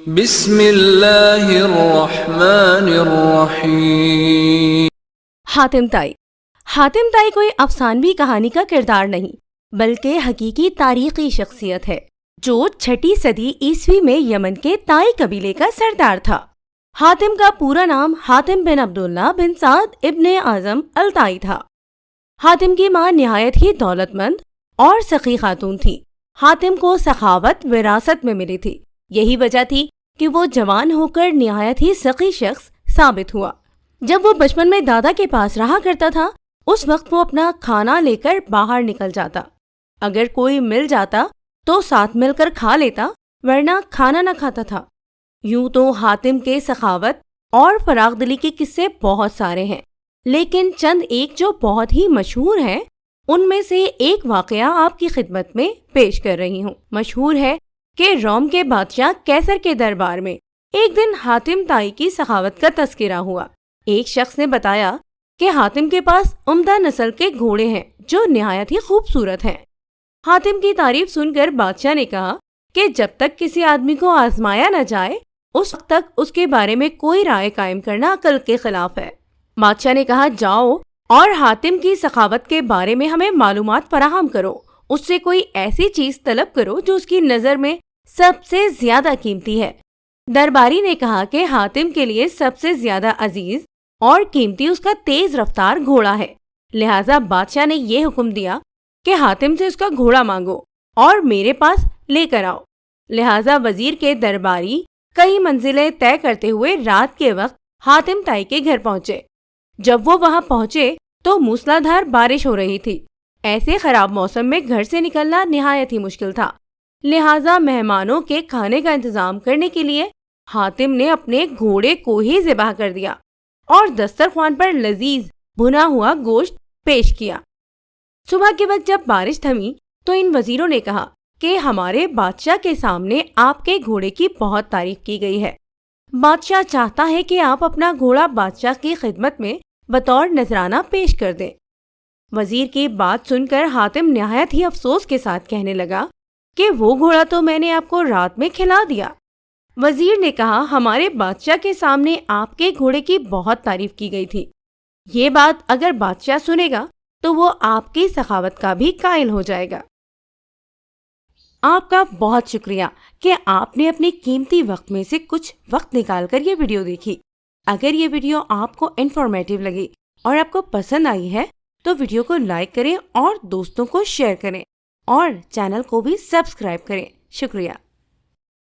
بسم اللہ الرحمن الرحیم۔ حاتم طائی۔ حاتم طائی کوئی افسانوی کہانی کا کردار نہیں بلکہ حقیقی تاریخی شخصیت ہے جو 6 صدی عیسوی میں یمن کے طائی قبیلے کا سردار تھا۔ حاتم کا پورا نام حاتم بن عبداللہ بن سعد ابن اعظم الطائی تھا۔ حاتم کی ماں نہایت ہی دولت مند اور سخی خاتون تھی۔ حاتم کو سخاوت وراثت میں ملی تھی، یہی وجہ تھی کہ وہ جوان ہو کر نہایت ہی سخی شخص ثابت ہوا۔ جب وہ بچپن میں دادا کے پاس رہا کرتا تھا اس وقت وہ اپنا کھانا لے کر باہر نکل جاتا، اگر کوئی مل جاتا تو ساتھ مل کر کھا لیتا ورنہ کھانا نہ کھاتا تھا۔ یوں تو حاتم کے سخاوت اور فراغ دلی کے قصے بہت سارے ہیں، لیکن چند ایک جو بہت ہی مشہور ہیں ان میں سے ایک واقعہ آپ کی خدمت میں پیش کر رہی ہوں۔ مشہور ہے کہ روم کے بادشاہ کیسر کے دربار میں ایک دن حاتم طائی کی سخاوت کا تذکرہ ہوا۔ ایک شخص نے بتایا کہ حاتم کے پاس عمدہ نسل کے گھوڑے ہیں جو نہایت ہی خوبصورت ہیں۔ حاتم کی تعریف سن کر بادشاہ نے کہا کہ جب تک کسی آدمی کو آزمایا نہ جائے اس وقت تک اس کے بارے میں کوئی رائے قائم کرنا عقل کے خلاف ہے۔ بادشاہ نے کہا جاؤ اور حاتم کی سخاوت کے بارے میں ہمیں معلومات فراہم کرو، اس سے کوئی ایسی چیز طلب کرو جو اس کی نظر میں سب سے زیادہ قیمتی ہے۔ درباری نے کہا کہ حاتم کے لیے سب سے زیادہ عزیز اور قیمتی اس کا تیز رفتار گھوڑا ہے، لہٰذا بادشاہ نے یہ حکم دیا کہ حاتم سے اس کا گھوڑا مانگو اور میرے پاس لے کر آؤ۔ لہٰذا وزیر کے درباری کئی منزلیں طے کرتے ہوئے رات کے وقت حاتم طائی کے گھر پہنچے۔ جب وہ وہاں پہنچے تو موسلا دھار بارش ہو رہی تھی۔ ایسے خراب موسم میں گھر سے نکلنا نہایت ہی مشکل تھا، لہٰذا مہمانوں کے کھانے کا انتظام کرنے کے لیے حاتم نے اپنے گھوڑے کو ہی ذبح کر دیا اور دسترخوان پر لذیذ بھنا ہوا گوشت پیش کیا۔ صبح کے وقت جب بارش تھمی تو ان وزیروں نے کہا کہ ہمارے بادشاہ کے سامنے آپ کے گھوڑے کی بہت تعریف کی گئی ہے، بادشاہ چاہتا ہے کہ آپ اپنا گھوڑا بادشاہ کی خدمت میں بطور نذرانہ پیش کر دیں۔ وزیر کی بات سن کر حاتم نہایت ہی افسوس کے ساتھ کہنے لگا کہ وہ گھوڑا تو میں نے آپ کو رات میں کھلا دیا۔ وزیر نے کہا ہمارے بادشاہ کے سامنے آپ کے گھوڑے کی بہت تعریف کی گئی تھی، یہ بات اگر بادشاہ سنے گا تو وہ آپ کی سخاوت کا بھی قائل ہو جائے گا۔ آپ کا بہت شکریہ کہ آپ نے اپنے قیمتی وقت میں سے کچھ وقت نکال کر یہ ویڈیو دیکھی۔ اگر یہ ویڈیو آپ کو انفارمیٹیو لگی اور آپ کو پسند آئی ہے تو ویڈیو کو لائک کریں اور دوستوں کو شیئر کریں اور چینل کو بھی سبسکرائب کریں۔ شکریہ۔